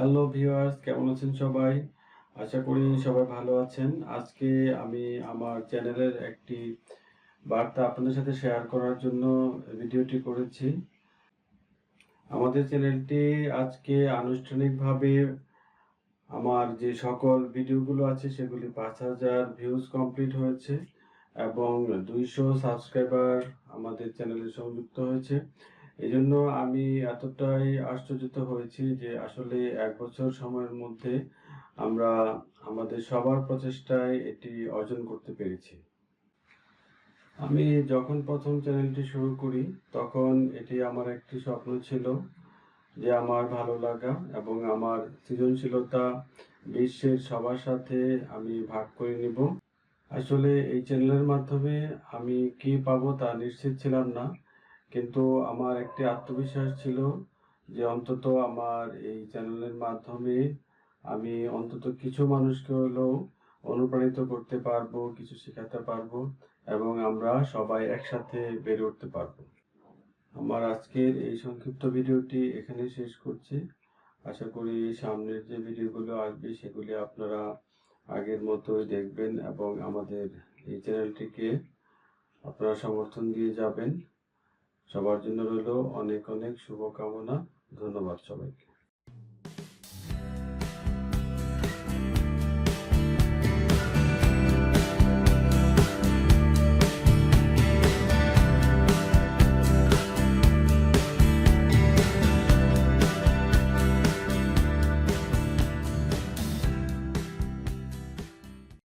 Hello viewers, কেমন আছেন সবাই? আশা করি সবাই ভালো আছেন। আজকে আমি আমার চ্যানেলের একটি বার্তা আপনাদের সাথে শেয়ার করার জন্য ভিডিওটি করেছি। আমাদের চ্যানেলটি আজকে আনুষ্ঠানিকভাবে আমার যে সকল ভিডিওগুলো আছে সেগুলি ৫,০০০ ভিউজ কমপ্লিট হয়েছে এবং ২০০ সাবস্ক্রাইবার আমাদের চ্যানেলে সংযুক্ত হয়েছে। এজন্য আমি এতটাই আশ্চর্যিত হয়েছি যে আসলে ১ বছর সময়ের মধ্যে আমরা আমাদের সবার প্রচেষ্টায় এটি অর্জন করতে পেরেছি। আমি যখন ১ম চ্যানেলটি শুরু করি তখন এটি আমার একটি স্বপ্ন ছিল যে আমার ভালো লাগা এবং আমার সৃজনশীলতা বিশ্বের সবার সাথে আমি ভাগ করে নিব। আসলে এই চ্যানেলের মাধ্যমে আমি কি পাবো তা নিশ্চিত ছিলাম না। কিন্তু আমার একটি আত্মবিশ্বাস ছিল যে অন্তত আমার এই চ্যানেলের মাধ্যমে আমি অন্তত কিছু মানুষকে হলেও অনুপ্রাণিত করতে পারবো, কিছু শেখাতে পারবো এবং আমরা সবাই একসাথে বেড়ে উঠতে পারবো। আমার আজকের এই সংক্ষিপ্ত ভিডিওটি এখানেই শেষ করছি। আশা করি সামনের যে ভিডিওগুলো আসবে সেগুলি আপনারা আগের মতোই দেখবেন এবং আমাদের এই চ্যানেলটিকে আপনারা সমর্থন দিয়ে যাবেন। সবার জন্য রইল অনেক অনেক শুভকামনা। ধন্যবাদ সবাইকে।